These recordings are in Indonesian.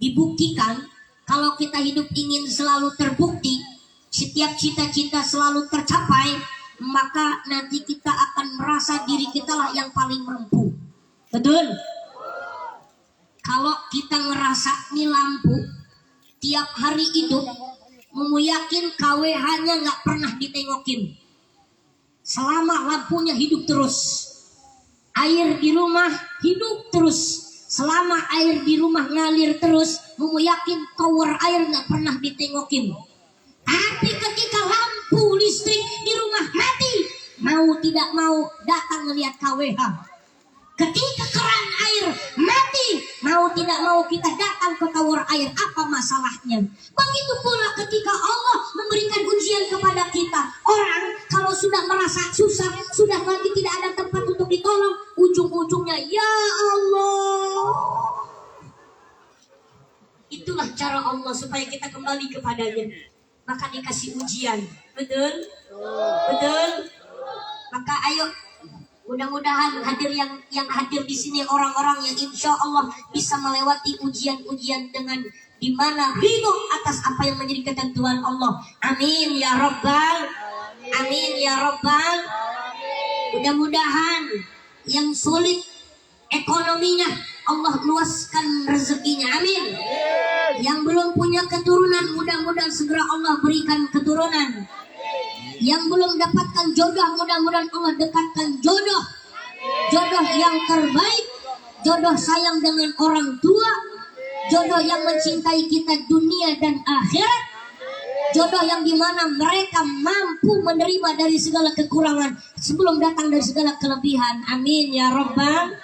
Dibuktikan kalau kita hidup ingin selalu terbukti, setiap cita-cita selalu tercapai, maka nanti kita akan merasa diri kita lah yang paling mampu. Betul? Kalau kita ngerasa ini lampu tiap hari hidup, mau yakin KWH-nya nggak pernah ditengokin. Selama lampunya hidup terus, air di rumah hidup terus. Selama air di rumah ngalir terus, mau yakin tower air nggak pernah ditengokin. Tapi ketika lampu listrik di rumah mati, mau tidak mau datang melihat KWH. Ketika keran air mati, mau tidak mau kita datang ke tower air. Apa masalahnya? Begitu pula ketika Allah memberikan ujian kepada kita. Orang kalau sudah merasa susah, sudah lagi tidak ada tempat untuk ditolong, ujung-ujungnya ya Allah. Itulah cara Allah supaya kita kembali kepadanya. Maka dikasih ujian. Betul? Betul? Maka ayo, mudah-mudahan yang hadir di sini orang-orang yang insya Allah bisa melewati ujian-ujian dengan dimana ridho atas apa yang menjadi ketentuan Allah. Amin ya Rabbal. Amin ya Rabbal. Mudah-mudahan yang sulit ekonominya Allah luaskan rezekinya. Amin. Yang belum punya keturunan, mudah-mudahan segera Allah berikan keturunan. Yang belum dapatkan jodoh, mudah-mudahan Allah dekatkan jodoh. Jodoh yang terbaik, jodoh sayang dengan orang tua, jodoh yang mencintai kita dunia dan akhirat, jodoh yang dimana mereka mampu menerima dari segala kekurangan sebelum datang dari segala kelebihan. Amin ya Rabbal.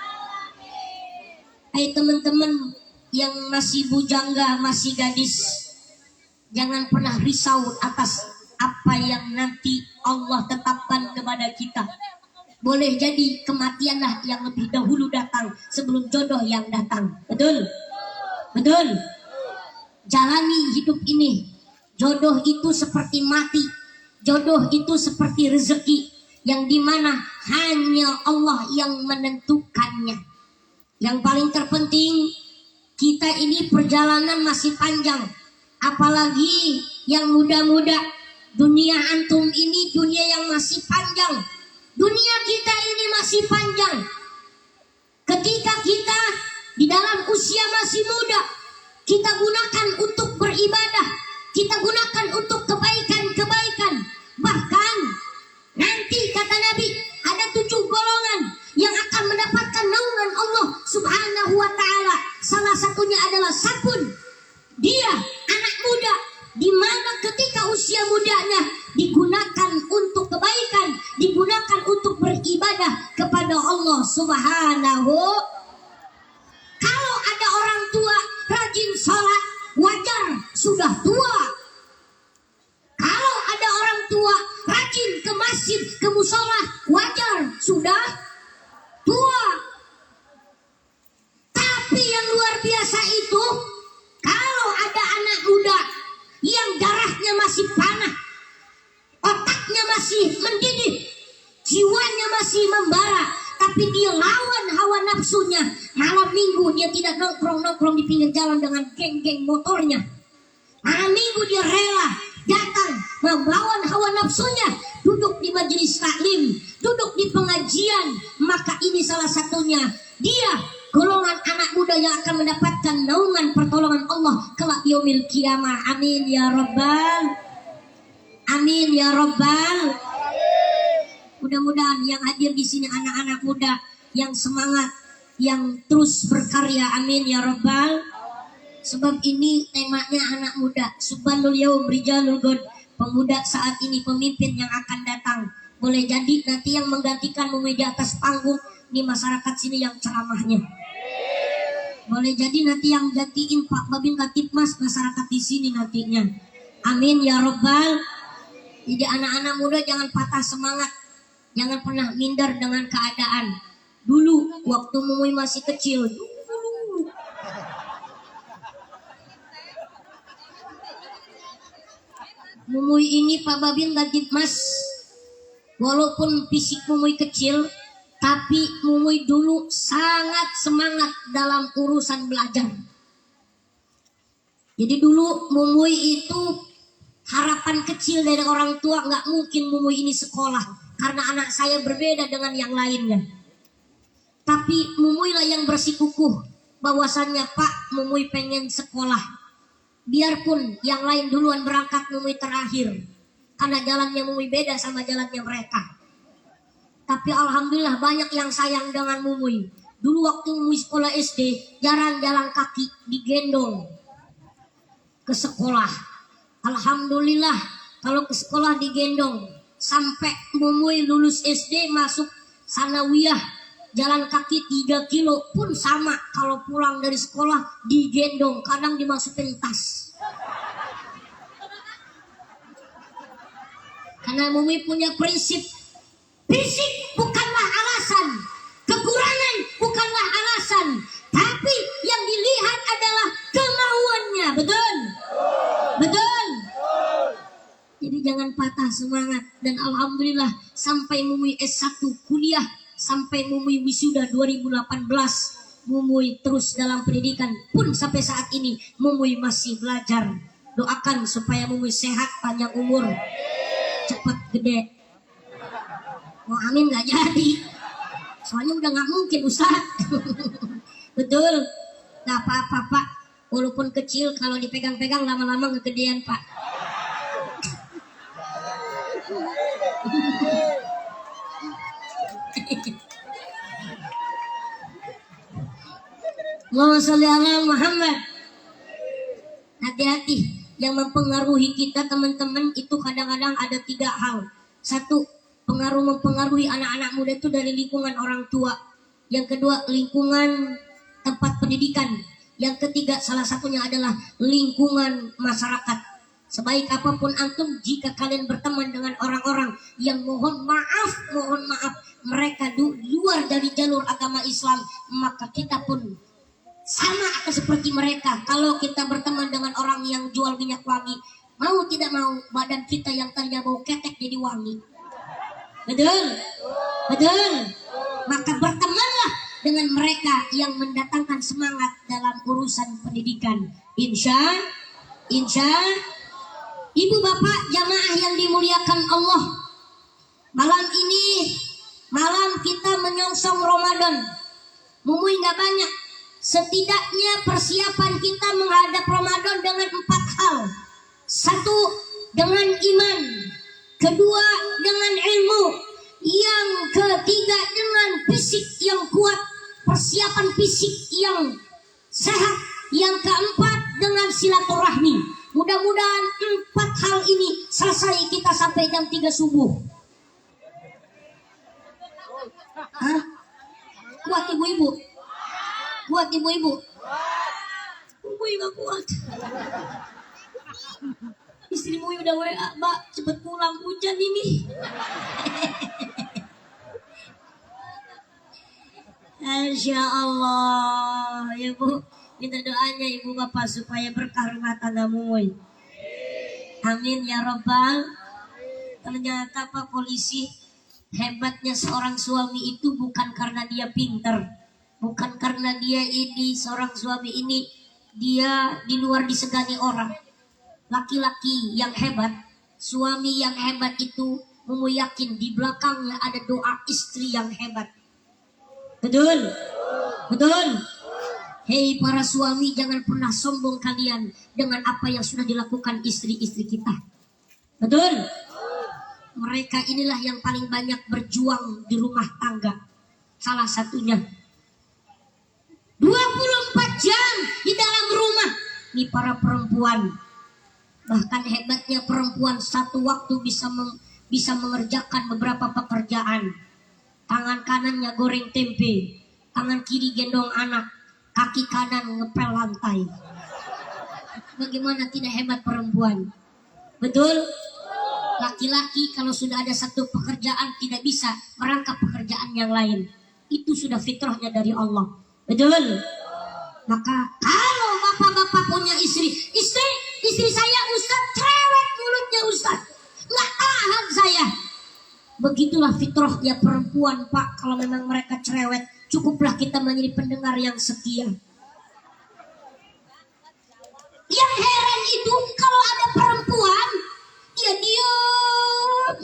Hai teman-teman yang masih bujangga, masih gadis, jangan pernah risau atas apa yang nanti Allah tetapkan kepada kita. Boleh jadi kematianlah yang lebih dahulu datang sebelum jodoh yang datang. Betul? Betul? Jalani hidup ini. Jodoh itu seperti mati. Jodoh itu seperti rezeki yang dimana hanya Allah yang menentukannya. Yang paling terpenting, kita ini perjalanan masih panjang. Apalagi yang muda-muda. Dunia antum ini dunia yang masih panjang. Dunia kita ini masih panjang. Ketika kita di dalam usia masih muda, kita gunakan untuk beribadah, kita gunakan untuk kebaikan-kebaikan. Bahkan nanti kata Nabi ada 7 golongan yang akan mendapatkan naungan Allah Subhanahu wa ta'ala. Salah satunya adalah sabun. Dia anak muda, di mana ketika usia mudanya digunakan untuk kebaikan, digunakan untuk beribadah kepada Allah Subhanahu. Kalau ada orang tua rajin sholat, wajar sudah tua. Kalau ada orang tua rajin ke masjid, ke musola, wajar sudah tua. Tapi yang luar biasa itu, kalau ada anak muda yang darahnya masih panas, otaknya masih mendidih, jiwanya masih membara, tapi dia lawan hawa nafsunya. Malam minggu dia tidak nongkrong-nongkrong di pinggir jalan dengan geng-geng motornya. Malam minggu dia rela datang melawan hawa nafsunya, duduk di majelis taklim, duduk di pengajian. Maka ini salah satunya, dia golongan anak muda yang akan mendapatkan naungan pertolongan Allah kelak yaumil qiyamah. Amin ya Rabbal. Amin ya Rabbal. Mudah-mudahan yang hadir di sini anak-anak muda yang semangat, yang terus berkarya. Amin ya Rabbal. Sebab ini temanya anak muda. Subhanul yaum rijalul god. Pemuda saat ini, pemimpin yang akan datang. Boleh jadi nanti yang menggantikan di atas panggung ini masyarakat sini yang ceramahnya. Boleh jadi nanti yang gantiin Pak Babin Katipmas masyarakat di sini nantinya. Amin ya Rabbal. Jadi anak-anak muda jangan patah semangat, jangan pernah minder dengan keadaan. Dulu waktu Mumuy masih kecil, Mumuy ini Pak Babin Katipmas, walaupun fisik Mumuy kecil, tapi Mumuy dulu sangat semangat dalam urusan belajar. Jadi dulu Mumuy itu harapan kecil dari orang tua, nggak mungkin Mumuy ini sekolah karena anak saya berbeda dengan yang lainnya. Tapi Mumuy lah yang bersikukuh bahwasannya, Pak, Mumuy pengen sekolah. Biarpun yang lain duluan berangkat, Mumuy terakhir. Karena jalannya Mumuy beda sama jalannya mereka. Tapi alhamdulillah banyak yang sayang dengan Mumuy. Dulu waktu Mumuy sekolah SD, jarang jalan kaki, digendong ke sekolah. Alhamdulillah kalau ke sekolah digendong. Sampai Mumuy lulus SD masuk sanawiyah, jalan kaki 3 kilo pun sama. Kalau pulang dari sekolah digendong, kadang dimasukin tas. Karena Mumuy punya prinsip, fisik bukanlah alasan, kekurangan bukanlah alasan, tapi yang dilihat adalah kemauannya. Betul? Betul? Jadi jangan patah semangat. Dan alhamdulillah sampai Mumuy S1 kuliah, sampai Mumuy wisuda 2018, Mumuy terus dalam pendidikan. Pun sampai saat ini Mumuy masih belajar. Doakan supaya Mumuy sehat, panjang umur, cepat gede. Mau amin gak jadi, soalnya udah gak mungkin Ustaz. Betul? Gak apa-apa Pak, walaupun kecil kalau dipegang-pegang lama-lama kegedean Pak. Allahumma sholli ala Muhammad. Hati-hati, yang mempengaruhi kita teman-teman itu kadang-kadang ada 3 hal. 1, mempengaruhi anak-anak muda itu dari lingkungan orang tua. Yang kedua, lingkungan tempat pendidikan. Yang ketiga, salah satunya adalah lingkungan masyarakat. Sebaik apapun antum, jika kalian berteman dengan orang-orang yang mohon maaf, mereka luar dari jalur agama Islam, maka kita pun sama akan seperti mereka. Kalau kita berteman dengan orang yang jual minyak wangi, mau tidak mau badan kita yang tadinya bau ketek jadi wangi. Betul? Betul? Maka bertemanlah dengan mereka yang mendatangkan semangat dalam urusan pendidikan. Insya Ibu bapak jamaah yang dimuliakan Allah, malam ini malam kita menyongsong Ramadan. Mumuy gak banyak, setidaknya persiapan kita menghadap Ramadan dengan 4 hal. 1, dengan iman. 2, dengan ilmu. Yang ketiga, dengan fisik yang kuat, persiapan fisik yang sehat. Yang keempat, dengan silaturahmi. Mudah-mudahan 4 hal ini selesai kita sampai jam 3 subuh. Hah? Kuat ibu-ibu? Kuat ibu-ibu? Mumuy gak kuat. Istri Mumuy udah WA, Mbak cepet pulang, hujan ini. Insya Allah ya Bu, minta doanya ibu bapak supaya berkah rumah tangga Mumuy. Amin ya Rabbal. Ternyata Pak Polisi, hebatnya seorang suami itu bukan karena dia pinter, bukan karena dia ini seorang suami ini dia di luar disegani orang. Laki-laki yang hebat, suami yang hebat itu Mumuy yakin di belakangnya ada doa istri yang hebat. Betul? Betul? Hei para suami, jangan pernah sombong kalian dengan apa yang sudah dilakukan istri-istri kita. Betul? Mereka inilah yang paling banyak berjuang di rumah tangga. Salah satunya 24 jam di dalam rumah. Ini para perempuan. Bahkan hebatnya perempuan satu waktu bisa mengerjakan beberapa pekerjaan. Tangan kanannya goreng tempe, tangan kiri gendong anak, kaki kanan ngepel lantai. Bagaimana tidak hebat perempuan? Betul? Laki-laki kalau sudah ada satu pekerjaan tidak bisa merangkap pekerjaan yang lain. Itu sudah fitrahnya dari Allah. Betul? Maka kalau bapak-bapak punya istri saya Ustaz, cerewet mulutnya Ustaz, nggak tahan saya. Begitulah fitrahnya perempuan Pak. Kalau memang mereka cerewet, cukuplah kita menjadi pendengar yang setia. Yang heran itu kalau ada perempuan dia diam.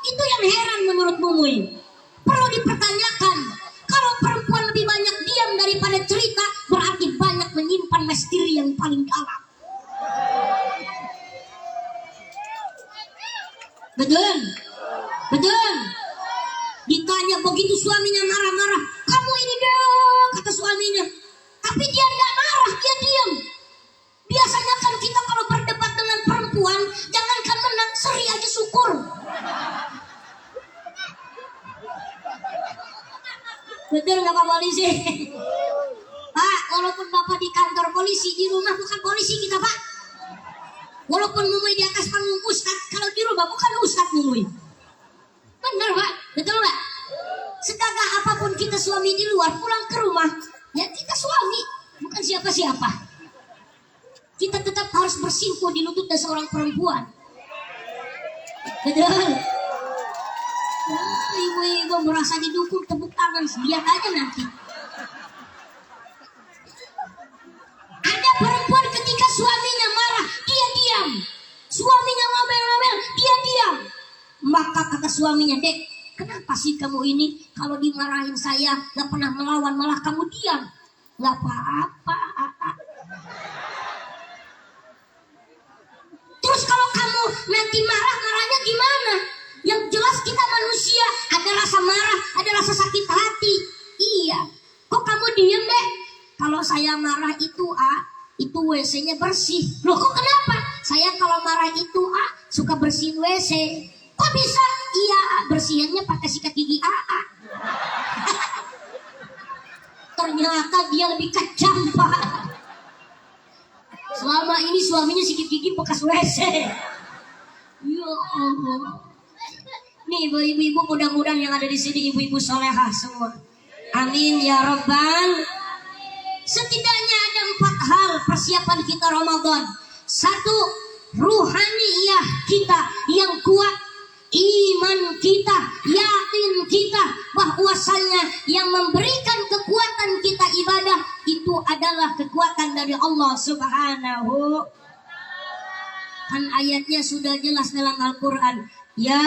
Itu yang heran menurut Mumuy. Perlu dipertanyakan. Kalau perempuan lebih banyak diam daripada cerita, berarti banyak menyimpan misteri yang paling dalam. Betul? Betul? Ditanya begitu suaminya marah-marah, kamu ini dong, kata suaminya. Tapi dia tidak marah, dia diam. Biasanya kan kita kalau berdebat dengan perempuan, jangankan menang, seri aja syukur. Betul nggak Pak Polisi? Pak, walaupun Bapak di kantor polisi, di rumah bukan polisi kita Pak. Walaupun Mumuy di atas panggung ustad, kalau di rumah bukan ustad Mumuy. Benar Pak, betul Pak. Segagah apapun kita suami di luar, pulang ke rumah, ya kita suami, bukan siapa-siapa. Kita tetap harus bersimpuh di lutut dan seorang perempuan. Betul. Nah, ibu-ibu merasa didukung, tepuk tangan, lihat aja nanti. Ada perempuan ketika suaminya marah, dia diam. Suaminya ngomel-ngomel, dia diam. Maka kata suaminya, Dek, kenapa sih kamu ini kalau dimarahin saya gak pernah melawan, malah kamu diam? Gak apa-apa. Terus kalau kamu nanti marah-marahnya gimana? Yang jelas kita manusia, ada rasa marah, ada rasa sakit hati. Iya. Kok kamu diem deh? Kalau saya marah itu itu WC-nya bersih. Loh kok kenapa? Saya kalau marah itu suka bersihin WC. Kok bisa? Iya, bersihinnya pakai sikat gigi Ternyata dia lebih kejam Pak. Selama ini suaminya sikat gigi bekas WC. Ya Allah. Nih ibu-ibu mudah-mudahan yang ada di sini ibu-ibu solehah semua. Amin ya Rabbal. Setidaknya ada 4 hal persiapan kita Ramadan. 1, ruhaniyah kita yang kuat. Iman kita, yakin kita bahwasanya yang memberikan kekuatan kita ibadah itu adalah kekuatan dari Allah Subhanahu. Kan ayatnya sudah jelas dalam Al-Quran. Ya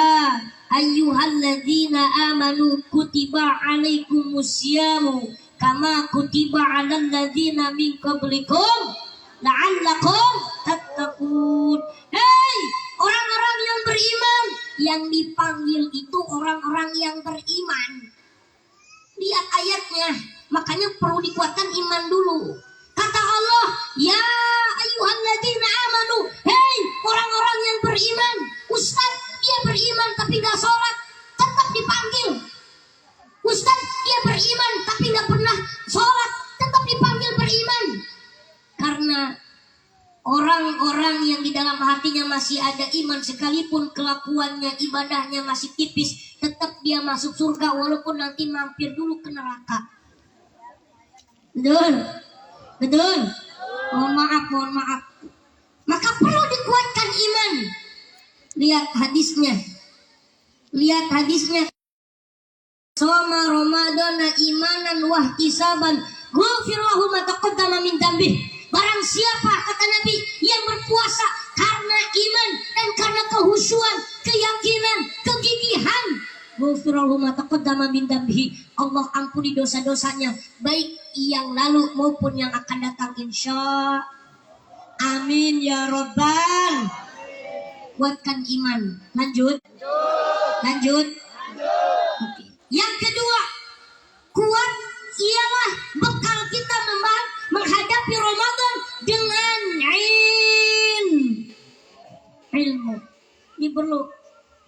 ayyuhalladzina amanu kutiba alaikumusyamu kama kutiba alal ladzina min qablikum la'allakum tattaqun. Hei orang-orang yang beriman, yang dipanggil itu orang-orang yang beriman. Lihat ayatnya, makanya perlu dikuatkan iman dulu. Kata Allah, ya ayyuhalladzina amanu, hei orang-orang yang beriman. Ustaz, dia beriman tapi gak sholat, tetap dipanggil. Ustaz, dia beriman tapi gak pernah sholat, tetap dipanggil beriman. Karena orang-orang yang di dalam hatinya masih ada iman, sekalipun kelakuannya, ibadahnya masih tipis, tetap dia masuk surga walaupun nanti mampir dulu ke neraka. Betul? Betul? Mohon maaf. Maka perlu dikuatkan iman. Lihat hadisnya. Soma Ramadana imanan wahtisaban ghufir lahu ma taqaddama min dzambih. Barang siapa, kata Nabi, yang berpuasa karena iman dan karena kehusyuan, keyakinan, kegigihan, ghufir lahu ma taqaddama min dzambih. Allah ampuni dosa-dosanya, baik yang lalu maupun yang akan datang, insya. Amin ya Rabbal. Kuatkan iman. Lanjut. Okay. Yang kedua, kuat ialah bekal kita menghadapi Ramadan dengan ilmu. Ini perlu.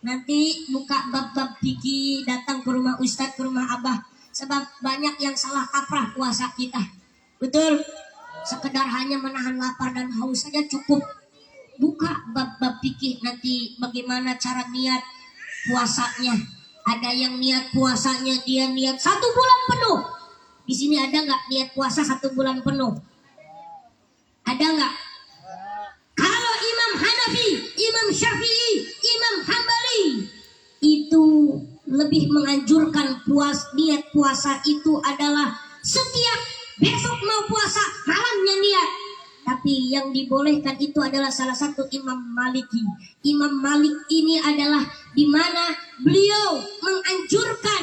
Nanti buka bab-bab fikih, datang ke rumah ustadz, ke rumah abah. Sebab banyak yang salah kaprah puasa kita. Betul? Sekedar hanya menahan lapar dan haus saja cukup. Buka bab-bab fikih nanti bagaimana cara niat puasanya. Ada yang niat puasanya dia niat 1 bulan penuh. Di sini ada nggak niat puasa 1 bulan penuh? Ada nggak? Kalau Imam Hanafi, Imam Syafi'i, Imam Hambali itu lebih menganjurkan niat puasa itu adalah setiap besok mau puasa malamnya niat. Tapi Tapi yang dibolehkan itu adalah salah satu Imam Maliki. Imam Malik ini adalah di mana beliau menganjurkan